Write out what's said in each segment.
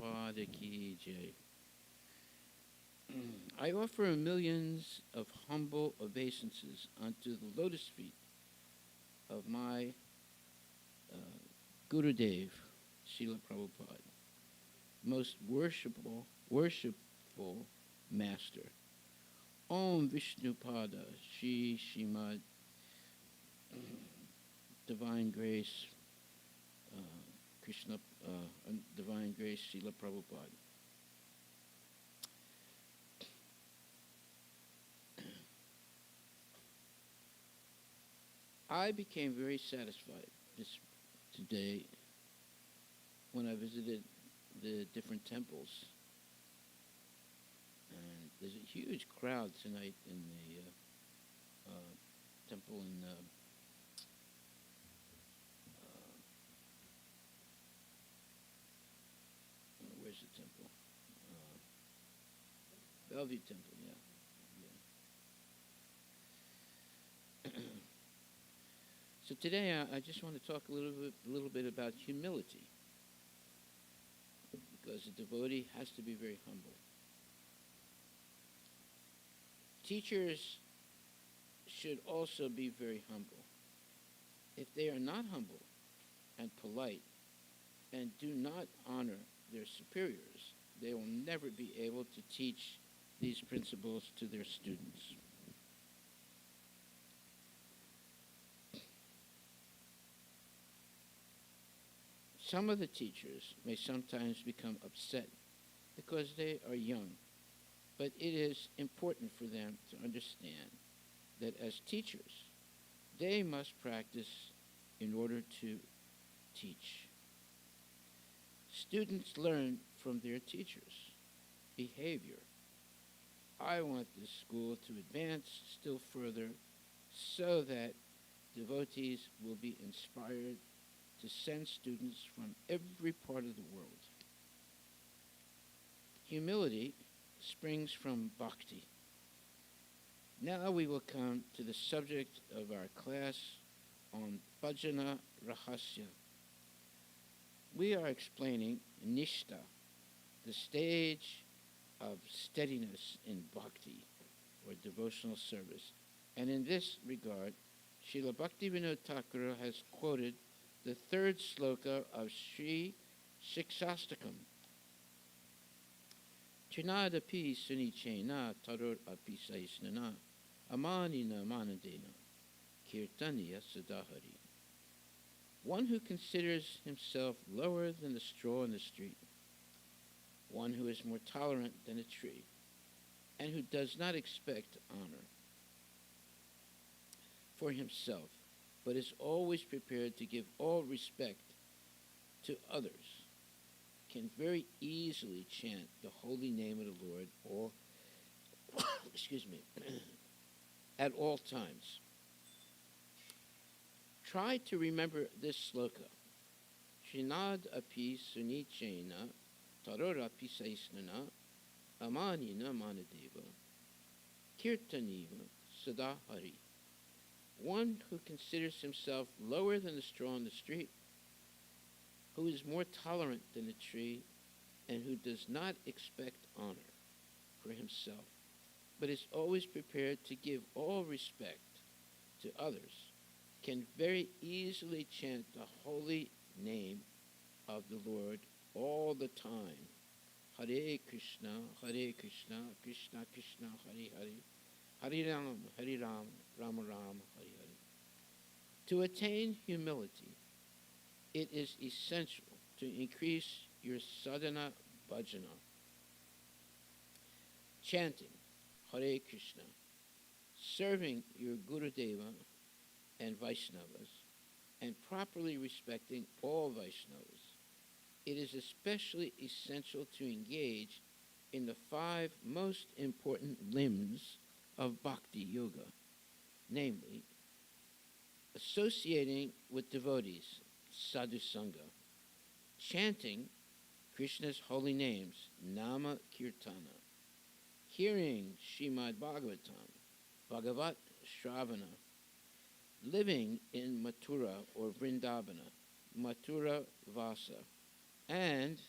Prabhupada Ki Jai. I offer millions of humble obeisances unto the lotus feet of my Gurudev, Srila Prabhupada, most worshipful master. Om Vishnupada Shri Shrimad Divine Grace Krishna Divine Grace Srila Prabhupada. I became very satisfied today when I visited the different temples. And there's a huge crowd tonight in the temple in where's the temple? Bellevue Temple, yeah. So today I just want to talk a little bit about humility, because a devotee has to be very humble. Teachers should also be very humble. If they are not humble and polite and do not honor their superiors, they will never be able to teach these principles to their students. Some of the teachers may sometimes become upset because they are young, but it is important for them to understand that as teachers, they must practice in order to teach. Students learn from their teachers' behavior. I want this school to advance still further so that devotees will be inspired to send students from every part of the world. Humility springs from bhakti. Now we will come to the subject of our class on Bhajana Rahasya. We are explaining Nishta, the stage of steadiness in bhakti, or devotional service. And in this regard, Srila Bhaktivinoda Thakur has quoted the third sloka of Sri Shiksastakam. Chinadapi sunichena taror api saisnana amanina manadena kirtaniya sadahari. One who considers himself lower than the straw in the street, one who is more tolerant than a tree, and who does not expect honor for himself, but is always prepared to give all respect to others, can very easily chant the holy name of the Lord or at all times. Try to remember this sloka. Shinad api sunichena taror api saisnana amanina manadeva kirtaniva sadahari. One who considers himself lower than the straw in the street, who is more tolerant than a tree, and who does not expect honor for himself, but is always prepared to give all respect to others, can very easily chant the holy name of the Lord all the time. Hare Krishna, Krishna Krishna, Hare Hare, Hare Ram, Rama Rama, Hare Hare. To attain humility, it is essential to increase your sadhana bhajana, chanting Hare Krishna, serving your Gurudeva and Vaishnavas, and properly respecting all Vaishnavas. It is especially essential to engage in the 5 most important limbs of Bhakti Yoga, namely, associating with devotees, sadhu sangha, chanting Krishna's holy names, nama kirtana, hearing Srimad Bhagavatam, Bhagavat Shravana, living in Mathura or Vrindavana, Mathura Vasa, and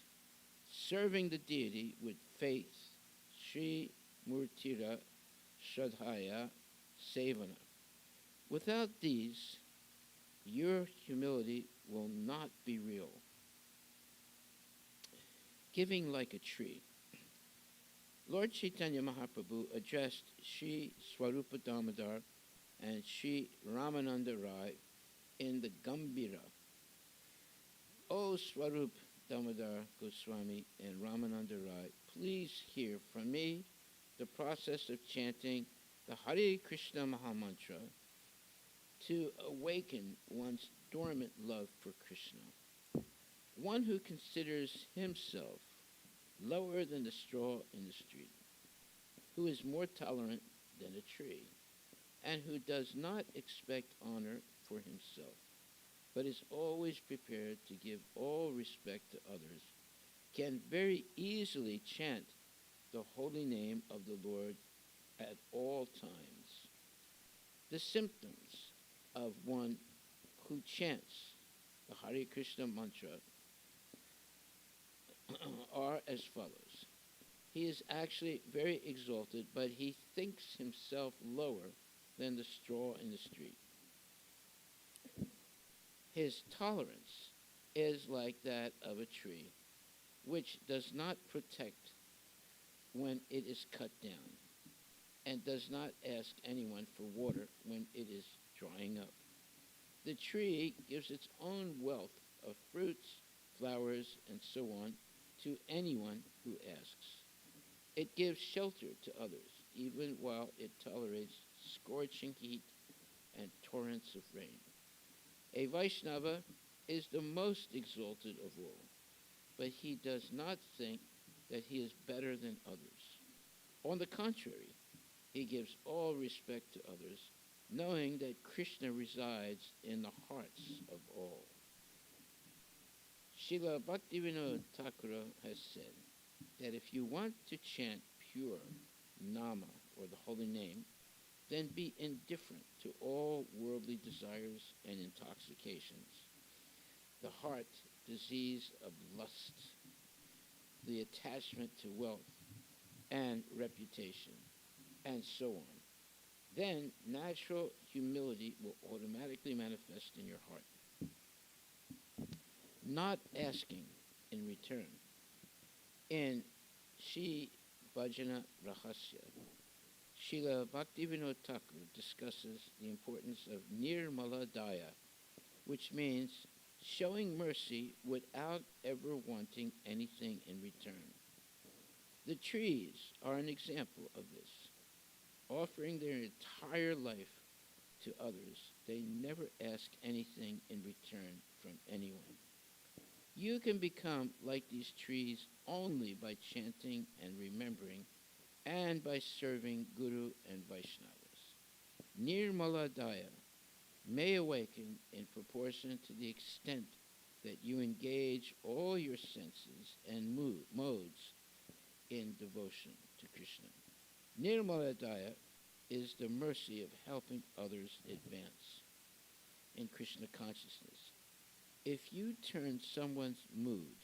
serving the deity with faith, Sri Murtira Shraddhaya Sevana. Without these, your humility will not be real. Giving like a tree. Lord Chaitanya Mahaprabhu addressed Sri Swarupa Damodar and Sri Ramananda Rai in the Gambhira. O Swarup Damodar Goswami and Ramananda Rai, please hear from me the process of chanting the Hare Krishna Mahamantra to awaken one's dormant love for Krishna. One who considers himself lower than the straw in the street, who is more tolerant than a tree, and who does not expect honor for himself, but is always prepared to give all respect to others, can very easily chant the holy name of the Lord at all times. The symptoms of one who chants the Hare Krishna mantra are as follows. He is actually very exalted, but he thinks himself lower than the straw in the street. His tolerance is like that of a tree, which does not protect when it is cut down, and does not ask anyone for water when it is drying up. The tree gives its own wealth of fruits, flowers, and so on to anyone who asks. It gives shelter to others, even while it tolerates scorching heat and torrents of rain. A Vaishnava is the most exalted of all, but he does not think that he is better than others. On the contrary, he gives all respect to others, knowing that Krishna resides in the hearts of all. Srila Bhaktivinoda Thakur has said that if you want to chant pure Nama, or the holy name, then be indifferent to all worldly desires and intoxications, the heart disease of lust, the attachment to wealth and reputation, and so on. Then natural humility will automatically manifest in your heart. Not asking in return. In Shri Bhajana Rahasya, Srila Bhaktivinoda Thakur discusses the importance of Nirmala Daya, which means showing mercy without ever wanting anything in return. The trees are an example of this. Offering their entire life to others, they never ask anything in return from anyone. You can become like these trees only by chanting and remembering and by serving Guru and Vaishnavas. Nirmala Daya may awaken in proportion to the extent that you engage all your senses and modes in devotion to Krishna. Nirmala Daya is the mercy of helping others advance in Krishna consciousness. If you turn someone's mood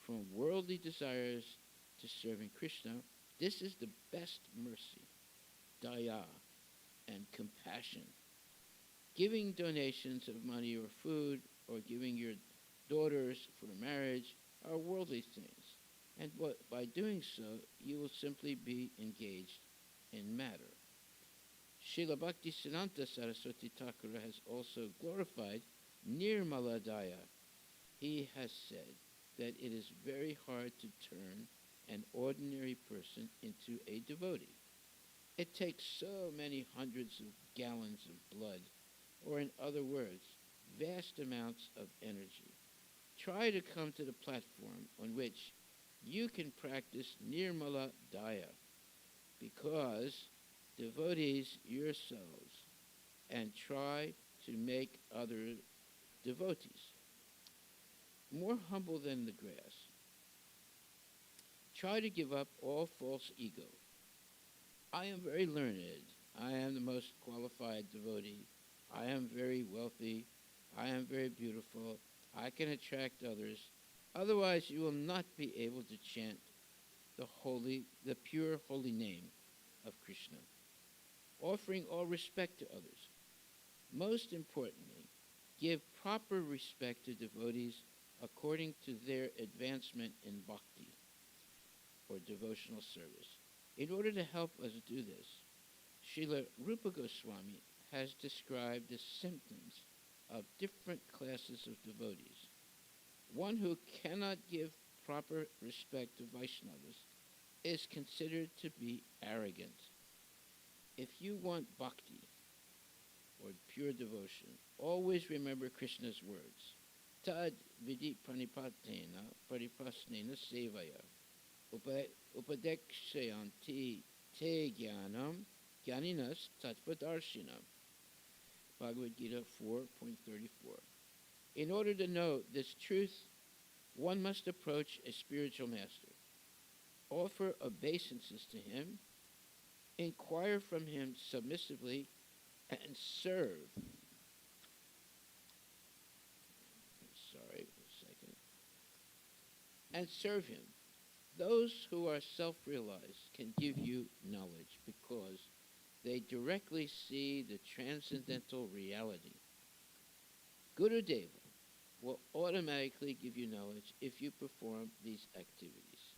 from worldly desires to serving Krishna, this is the best mercy, daya, and compassion. Giving donations of money or food, or giving your daughters for marriage are worldly things, and by doing so, you will simply be engaged in matter. Srila Bhaktisiddhanta Saraswati Thakur has also glorified Nirmala Daya. He has said that it is very hard to turn an ordinary person into a devotee. It takes so many hundreds of gallons of blood, or in other words, vast amounts of energy. Try to come to the platform on which you can practice Nirmala Daya, because devotees yourselves, and try to make other devotees more humble than the grass. Try to give up all false ego. I am very learned. I am the most qualified devotee. I am very wealthy. I am very beautiful. I can attract others. Otherwise, you will not be able to chant the pure holy name of Krishna, offering all respect to others. Most importantly, give proper respect to devotees according to their advancement in bhakti, or devotional service. In order to help us do this, Srila Rupa Goswami has described the symptoms of different classes of devotees. One who cannot give proper respect to Vaishnavas is considered to be arrogant. If you want bhakti, or pure devotion, always remember Krishna's words. Tad vidi pranipatena pariprasnena sevaya upadekshayanti te jnanam jnaninas tattvadarshina. Bhagavad Gita 4.34. In order to know this truth, one must approach a spiritual master, offer obeisances to him, inquire from him submissively, and serve. And serve him. Those who are self-realized can give you knowledge because they directly see the transcendental reality. Guru Deva will automatically give you knowledge if you perform these activities.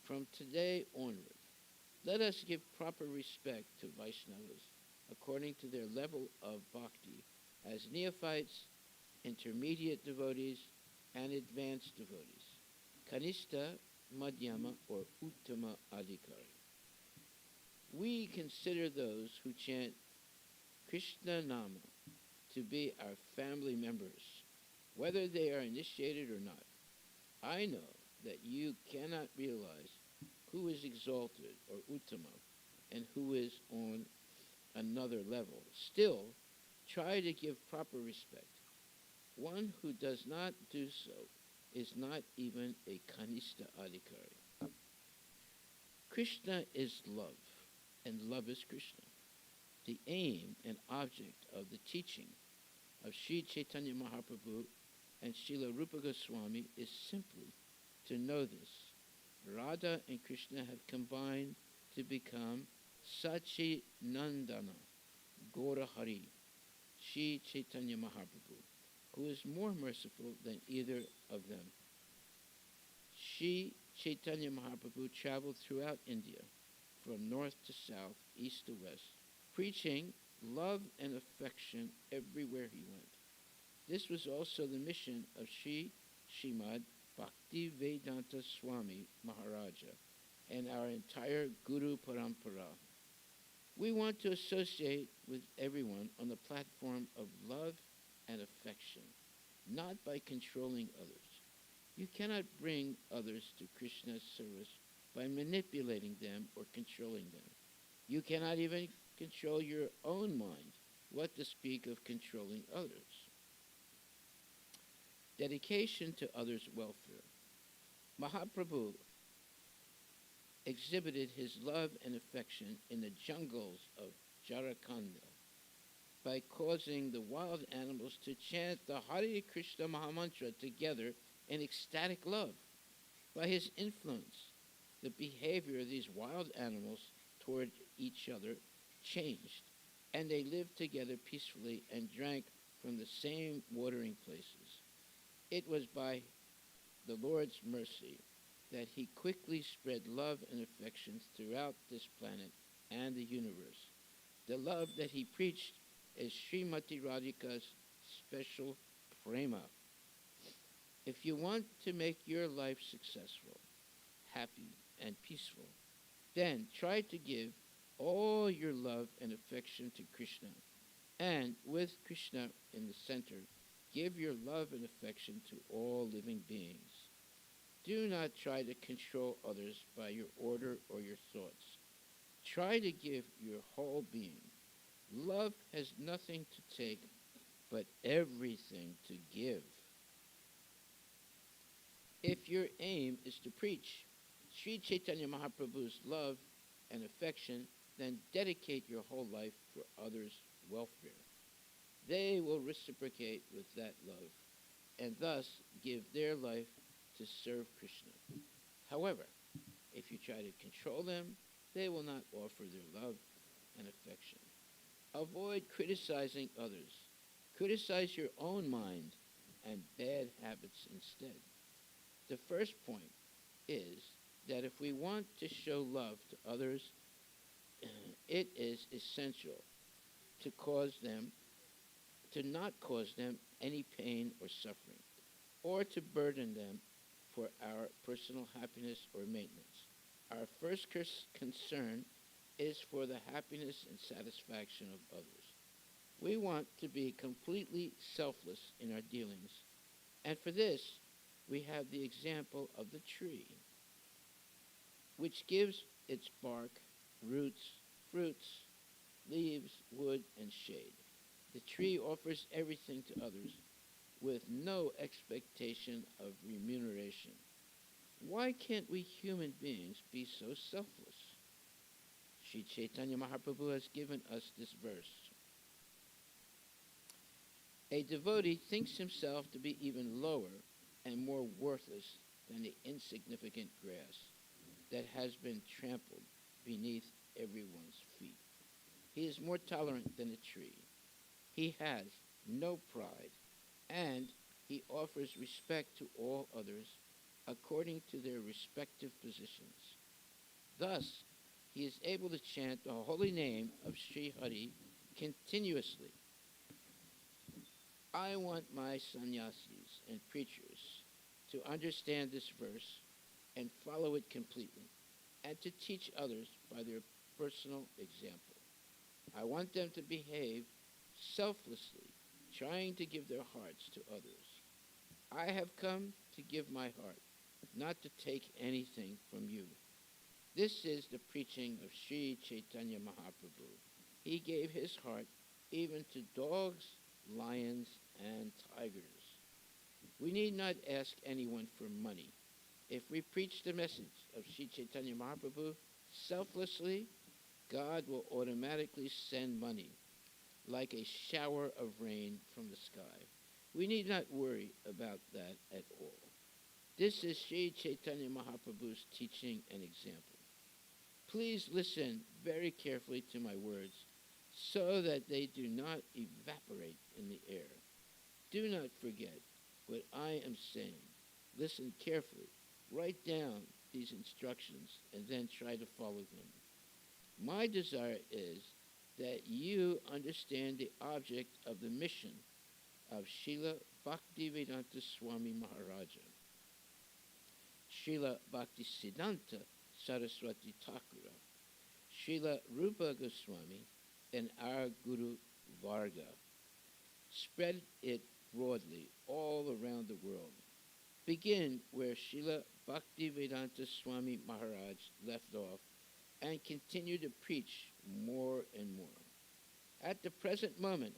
From today onward, let us give proper respect to Vaishnavas according to their level of bhakti as neophytes, intermediate devotees, and advanced devotees. Kanishta, Madhyama, or Uttama Adhikari. We consider those who chant Krishna Nama to be our family members, whether they are initiated or not. I know that you cannot realize who is exalted or Uttama and who is on another level. Still, try to give proper respect. One who does not do so is not even a Kanishta Adhikari. Krishna is love, and love is Krishna. The aim and object of the teaching of Sri Chaitanya Mahaprabhu and Srila Rupa Goswami is simply to know this. Radha and Krishna have combined to become Sachi Nandana Gaura Hari, Sri Chaitanya Mahaprabhu, who is more merciful than either of them. Sri Chaitanya Mahaprabhu traveled throughout India, from north to south, east to west, preaching love and affection everywhere he went. This was also the mission of Srimad Bhakti Vedanta Swami Maharaja and our entire Guru Parampara. We want to associate with everyone on the platform of love and affection, not by controlling others. You cannot bring others to Krishna's service by manipulating them or controlling them. You cannot even control your own mind, what to speak of controlling others. Dedication to others' welfare. Mahaprabhu exhibited his love and affection in the jungles of Jharkhand by causing the wild animals to chant the Hare Krishna Mahamantra together in ecstatic love. By his influence, the behavior of these wild animals toward each other changed, and they lived together peacefully and drank from the same watering places. It was by the Lord's mercy that he quickly spread love and affection throughout this planet and the universe. The love that he preached is Srimati Radhika's special prema. If you want to make your life successful, happy, and peaceful, then try to give all your love and affection to Krishna. And with Krishna in the center, give your love and affection to all living beings. Do not try to control others by your order or your thoughts. Try to give your whole being. Love has nothing to take, but everything to give. If your aim is to preach Sri Chaitanya Mahaprabhu's love and affection, then dedicate your whole life for others' welfare. They will reciprocate with that love, and thus give their life to serve Krishna. However, if you try to control them, they will not offer their love and affection. Avoid criticizing others. Criticize your own mind and bad habits instead. The first point is that if we want to show love to others, it is essential to not cause them any pain or suffering, or to burden them for our personal happiness or maintenance. Our first concern is for the happiness and satisfaction of others. We want to be completely selfless in our dealings, and for this, we have the example of the tree, which gives its bark, roots, fruits, leaves, wood, and shade. The tree offers everything to others with no expectation of remuneration. Why can't we human beings be so selfless? Sri Chaitanya Mahaprabhu has given us this verse. A devotee thinks himself to be even lower and more worthless than the insignificant grass that has been trampled beneath everyone's feet. He is more tolerant than a tree. He has no pride, and he offers respect to all others according to their respective positions. Thus, he is able to chant the holy name of Sri Hari continuously. I want my sannyasis and preachers to understand this verse and follow it completely, and to teach others by their personal example. I want them to behave selflessly, trying to give their hearts to others. I have come to give my heart, not to take anything from you. This is the preaching of Sri Chaitanya Mahaprabhu. He gave his heart even to dogs, lions, and tigers. We need not ask anyone for money. If we preach the message of Sri Chaitanya Mahaprabhu selflessly, God will automatically send money like a shower of rain from the sky. We need not worry about that at all. This is Sri Chaitanya Mahaprabhu's teaching and example. Please listen very carefully to my words so that they do not evaporate in the air. Do not forget what I am saying. Listen carefully. Write down these instructions and then try to follow them. My desire is that you understand the object of the mission of Srila Bhaktivedanta Swami Maharaja, Srila Bhaktisiddhanta Saraswati Thakura, Srila Rupa Goswami, and our Guru Varga. Spread it broadly all around the world. Begin where Srila Bhaktivedanta Swami Maharaj left off and continue to preach more and more. At the present moment,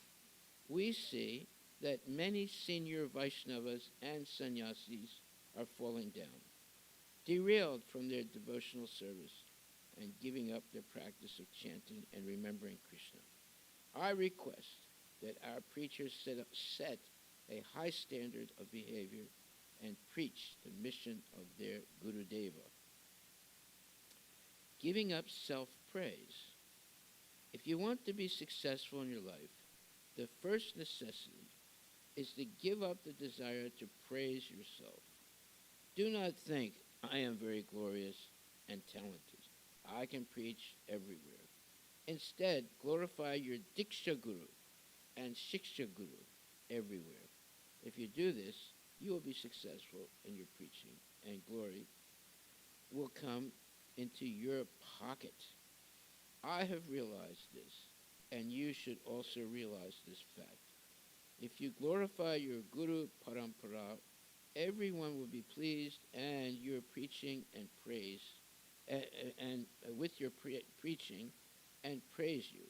we see that many senior Vaishnavas and sannyasis are falling down, derailed from their devotional service and giving up their practice of chanting and remembering Krishna. I request that our preachers set a high standard of behavior and preach the mission of their Guru Deva. Giving up self-praise. If you want to be successful in your life, the first necessity is to give up the desire to praise yourself. Do not think, I am very glorious and talented. I can preach everywhere. Instead, glorify your Diksha Guru and Shiksha Guru everywhere. If you do this, you will be successful in your preaching, and glory will come into your pocket. I have realized this, and you should also realize this fact. If you glorify your Guru Parampara, everyone will be pleased, and your preaching and praise, and with your preaching and praise you.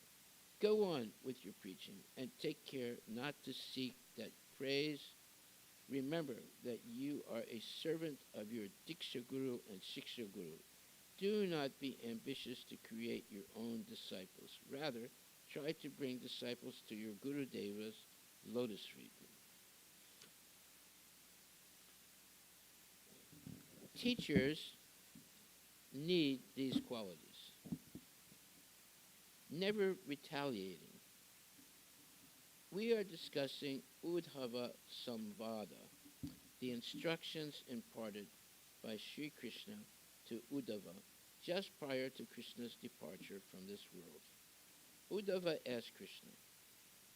Go on with your preaching, and take care not to seek that praise. Remember that you are a servant of your Diksha Guru and Shiksha Guru. Do not be ambitious to create your own disciples. Rather, try to bring disciples to your Guru Deva's lotus feet. Teachers need these qualities. Never retaliating. We are discussing Udhava Samvada, the instructions imparted by Sri Krishna to Uddhava just prior to Krishna's departure from this world. Uddhava asked Krishna,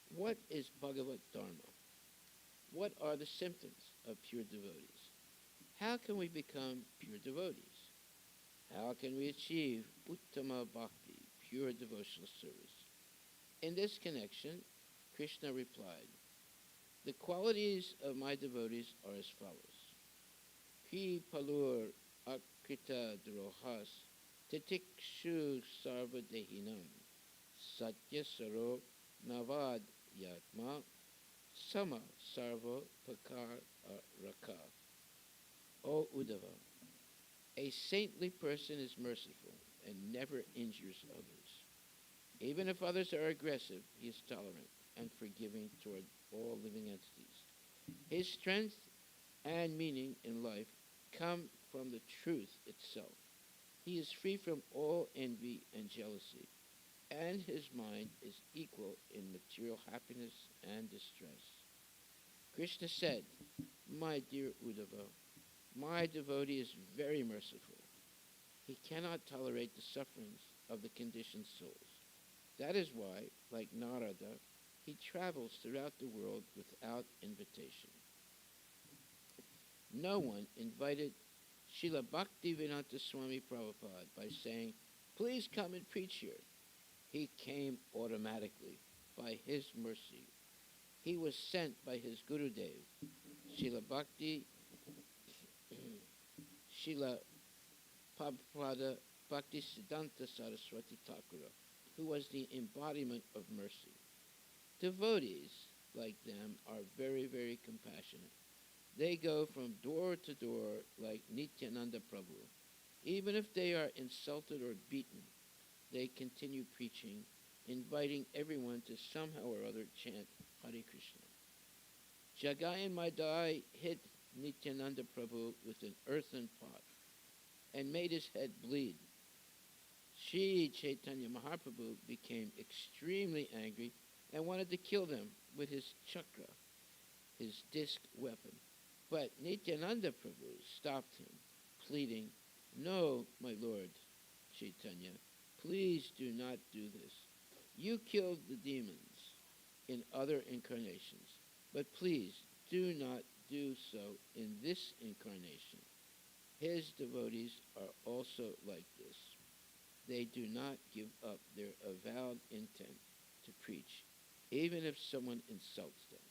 "What is Bhagavat Dharma? What are the symptoms of pure devotees? How can we become pure devotees? How can we achieve Uttama Bhakti, pure devotional service?" In this connection, Krishna replied, "The qualities of my devotees are as follows. Kri palur akrita drohas titikshu sarvadehinam satya saro navad yatma sama sarva pakar raka." O Uddhava, a saintly person is merciful and never injures others. Even if others are aggressive, he is tolerant and forgiving toward all living entities. His strength and meaning in life come from the truth itself. He is free from all envy and jealousy, and his mind is equal in material happiness and distress. Krishna said, "My dear Uddhava, my devotee is very merciful. He cannot tolerate the sufferings of the conditioned souls. That is why, like Narada, he travels throughout the world without invitation." No one invited Srila Bhaktivedanta Swami Prabhupada by saying, "Please come and preach here." He came automatically by his mercy. He was sent by his Gurudev, Srila Prabhupada Bhaktisiddhanta Saraswati Thakura, who was the embodiment of mercy. Devotees, like them, are very, very compassionate. They go from door to door like Nityananda Prabhu. Even if they are insulted or beaten, they continue preaching, inviting everyone to somehow or other chant Hare Krishna. Jagayan Madai hit Nityananda Prabhu with an earthen pot and made his head bleed. Sri Chaitanya Mahaprabhu became extremely angry and wanted to kill them with his chakra, his disc weapon. But Nityananda Prabhu stopped him, pleading, "No, my Lord Chaitanya, please do not do this. You killed the demons in other incarnations, but please do not do so in this incarnation." His devotees are also like this. They do not give up their avowed intent to preach, even if someone insults them.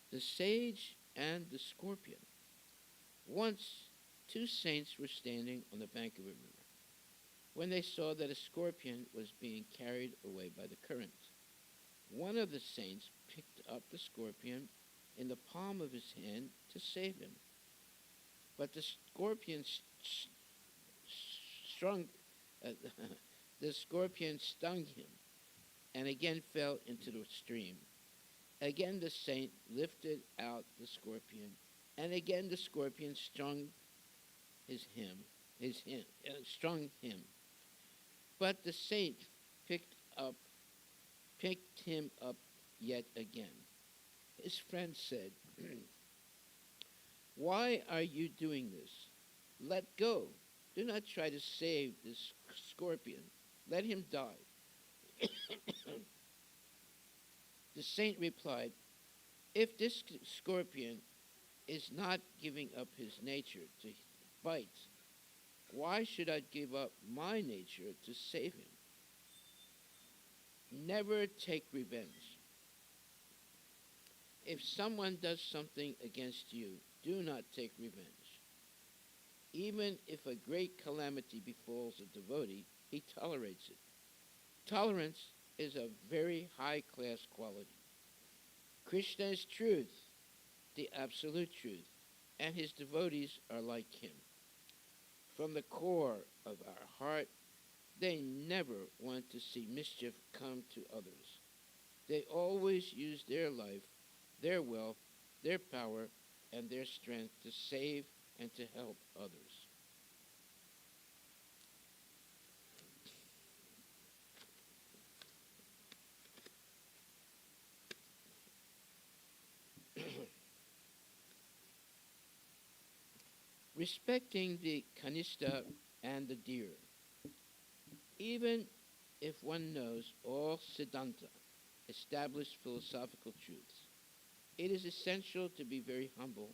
The sage and the scorpion. Once, two saints were standing on the bank of a river when they saw that a scorpion was being carried away by the current. One of the saints picked up the scorpion in the palm of his hand to save him. But the scorpion stung him and again fell into the stream. Again the saint lifted out the scorpion, and again the scorpion stung him. But the saint picked him up yet again. His friend said, "Why are you doing this? Let go. Do not try to save this scorpion. Let him die." The saint replied, "If this scorpion is not giving up his nature to bite, why should I give up my nature to save him?" Never take revenge. If someone does something against you, do not take revenge. Even if a great calamity befalls a devotee, he tolerates it. Tolerance is a very high-class quality. Krishna is truth, the absolute truth, and his devotees are like him. From the core of our heart, they never want to see mischief come to others. They always use their life, their wealth, their power, and their strength to save and to help others. Respecting the kanista and the deer, even if one knows all siddhanta, established philosophical truths, it is essential to be very humble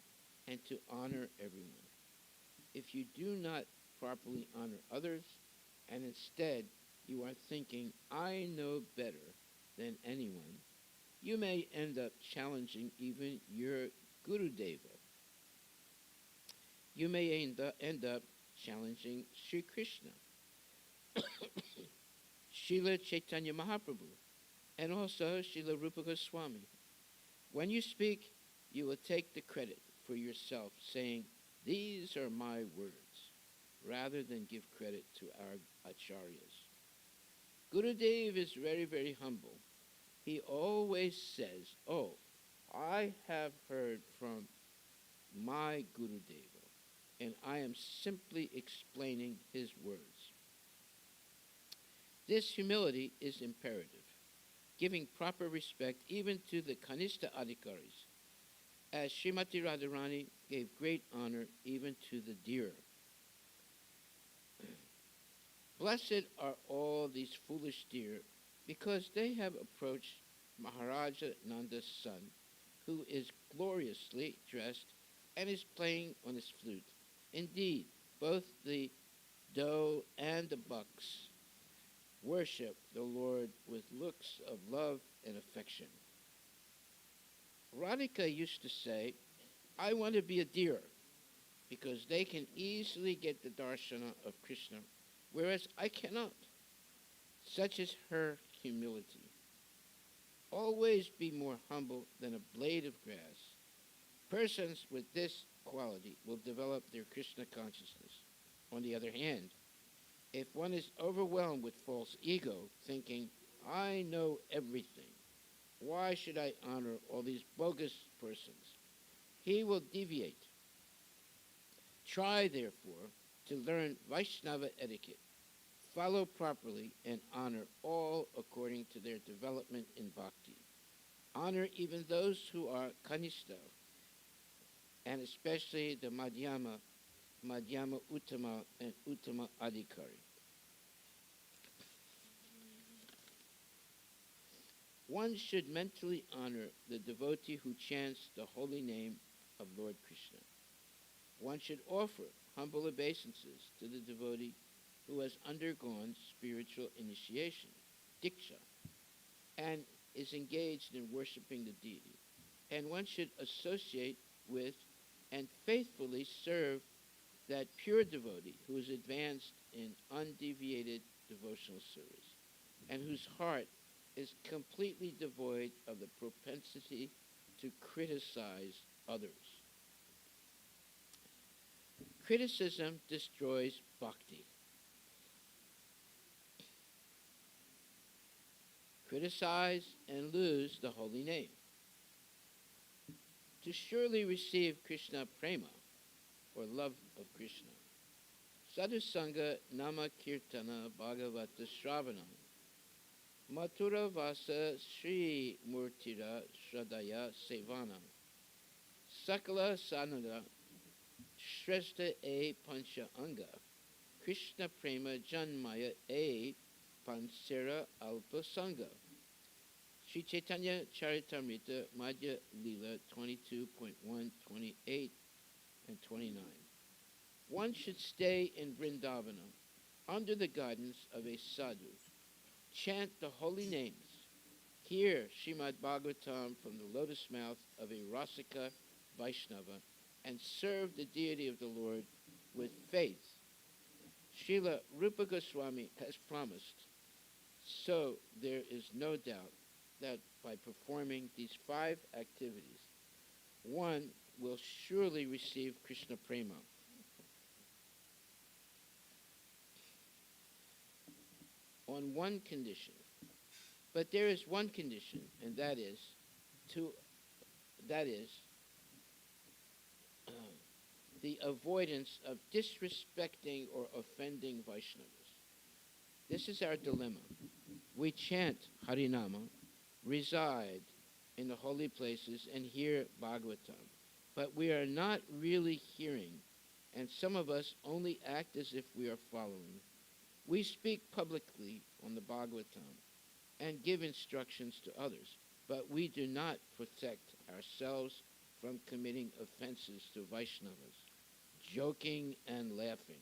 and to honor everyone. If you do not properly honor others, and instead you are thinking, I know better than anyone, you may end up challenging even your Guru Deva. You may end up challenging Sri Krishna, Srila Chaitanya Mahaprabhu, and also Srila Rupa Goswami. When you speak, you will take the credit for yourself, saying, these are my words, rather than give credit to our acharyas. Gurudev is very, very humble. He always says, oh, I have heard from my Gurudeva, and I am simply explaining his words. This humility is imperative, giving proper respect even to the Kanishta Adhikaris, as Srimati Radharani gave great honor even to the deer. Blessed are all these foolish deer, because they have approached Maharaja Nanda's son, who is gloriously dressed and is playing on his flute. Indeed, both the doe and the bucks worship the Lord with looks of love and affection. Radhika used to say, I want to be a deer, because they can easily get the darshana of Krishna, whereas I cannot. Such is her humility. Always be more humble than a blade of grass. Persons with this quality will develop their Krishna consciousness. On the other hand, if one is overwhelmed with false ego, thinking, I know everything, why should I honor all these bogus persons? He will deviate. Try, therefore, to learn Vaishnava etiquette. Follow properly and honor all according to their development in bhakti. Honor even those who are kanishta, and especially the Madhyama, Uttama, and Uttama Adhikari. One should mentally honor the devotee who chants the holy name of Lord Krishna. One should offer humble obeisances to the devotee who has undergone spiritual initiation, diksha, and is engaged in worshiping the deity. And one should associate with and faithfully serve that pure devotee who is advanced in undeviated devotional service, and whose heart is completely devoid of the propensity to criticize others. Criticism destroys bhakti. Criticize and lose the holy name. To surely receive Krishna prema, or love of Krishna, sadhusanga nama kirtana bhagavata shravana, mathura vasa sri murtira shradaya sevana, sakala sanada shrestha e pancha anga, Krishna prema janmaya e pansera alpa sangha. Sri Chaitanya Charitamrita Madhya Lila 22.1, 28, and 29. One should stay in Vrindavana under the guidance of a sadhu. Chant the holy names. Hear Srimad Bhagavatam from the lotus mouth of a Rasika Vaishnava and serve the deity of the Lord with faith. Srila Rupa Goswami has promised, so there is no doubt that by performing these 5 activities, one will surely receive Krishna prema. On one condition. But there is one condition, and that is the avoidance of disrespecting or offending Vaishnavas. This is our dilemma. We chant Harinama, reside in the holy places, and hear Bhagavatam, but we are not really hearing, and some of us only act as if we are following. We speak publicly on the Bhagavatam and give instructions to others, but we do not protect ourselves from committing offenses to Vaishnavas, joking and laughing.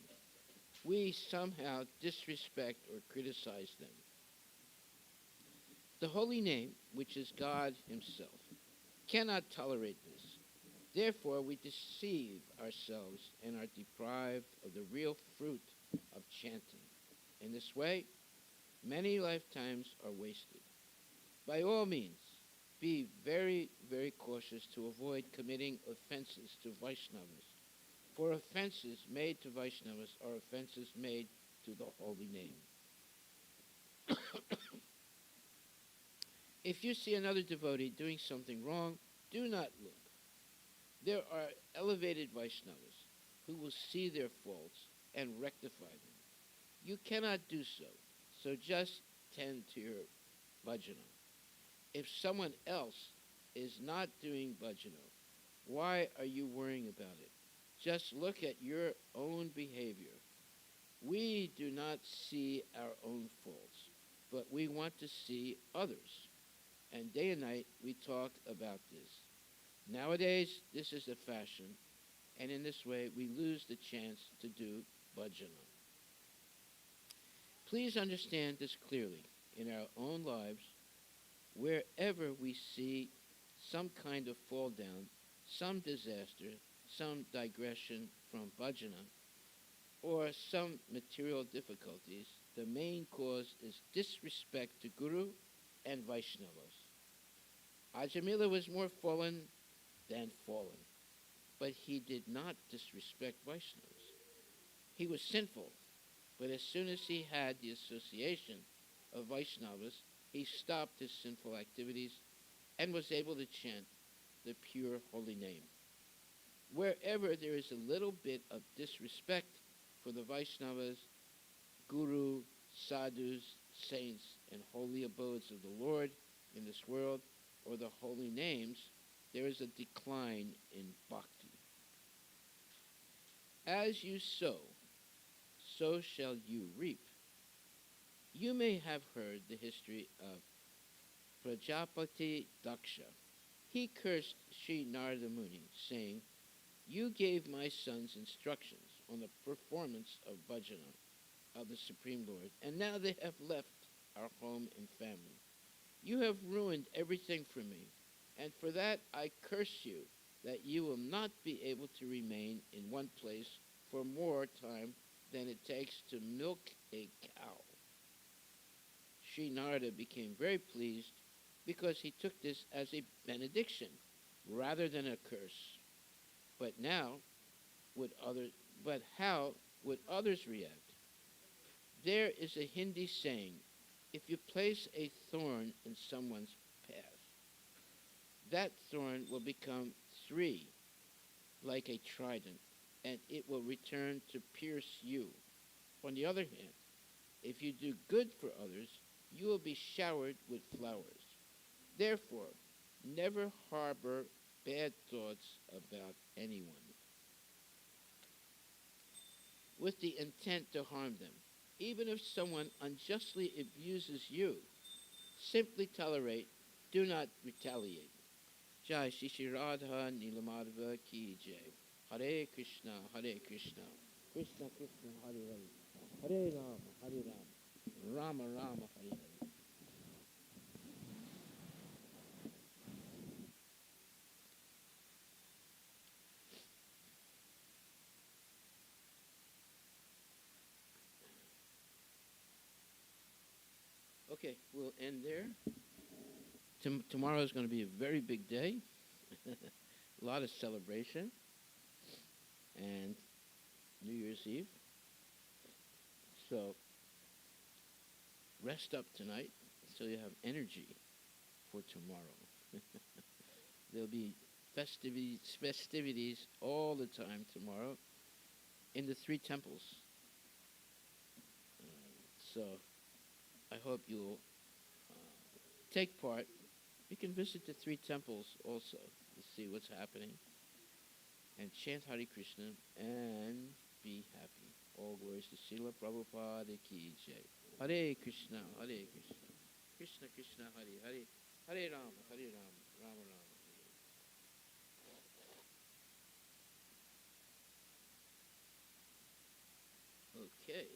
We somehow disrespect or criticize them. The holy name, which is God himself, cannot tolerate this. Therefore, we deceive ourselves and are deprived of the real fruit of chanting. In this way, many lifetimes are wasted. By all means, be very, very cautious to avoid committing offenses to Vaishnavas, for offenses made to Vaishnavas are offenses made to the holy name. If you see another devotee doing something wrong, do not look. There are elevated Vaishnavas who will see their faults and rectify them. You cannot do so, so just tend to your bhajana. If someone else is not doing bhajana, why are you worrying about it? Just look at your own behavior. We do not see our own faults, but we want to see others. And day and night we talk about this. Nowadays, this is a fashion, and in this way we lose the chance to do bhajana. Please understand this clearly. In our own lives, wherever we see some kind of fall down, some disaster, some digression from bhajana, or some material difficulties, the main cause is disrespect to Guru and Vaishnavas. Ajamila was more fallen than fallen, but he did not disrespect Vaishnavas. He was sinful, but as soon as he had the association of Vaishnavas, he stopped his sinful activities and was able to chant the pure holy name. Wherever there is a little bit of disrespect for the Vaishnavas, Guru, sadhus, saints, and holy abodes of the Lord in this world, or the holy names, there is a decline in bhakti. As you sow, so shall you reap. You may have heard the history of Prajapati Daksha. He cursed Sri Narada Muni, saying, "You gave my sons instructions on the performance of bhajana of the Supreme Lord, and now they have left our home and family. You have ruined everything for me, and for that I curse you, that you will not be able to remain in one place for more time than it takes to milk a cow." Sri Narada became very pleased because he took this as a benediction rather than a curse. But how would others react? There is a Hindi saying, if you place a thorn in someone's path, that thorn will become 3, like a trident, and it will return to pierce you. On the other hand, if you do good for others, you will be showered with flowers. Therefore, never harbor bad thoughts about anyone with the intent to harm them. Even if someone unjustly abuses you, simply tolerate, do not retaliate. Jai Shri Shri Radha Nilamadva Ki Jai. Hare Krishna, Hare Krishna, Krishna Krishna, Hare Hare, Hare Rama, Rama Rama, Hare Hare. Okay, we'll end there. Tomorrow is going to be a very big day. A lot of celebration. And New Year's Eve. So rest up tonight so you have energy for tomorrow. There'll be festivities all the time tomorrow in the three temples. So I hope you'll take part. You can visit the three temples also to see what's happening and chant Hare Krishna and be happy. All glories to Srila Prabhupada ki jai. Hare Krishna, Hare Krishna, Krishna Krishna, Hare Hare, Hare Rama, Hare Rama, Rama Rama. Okay.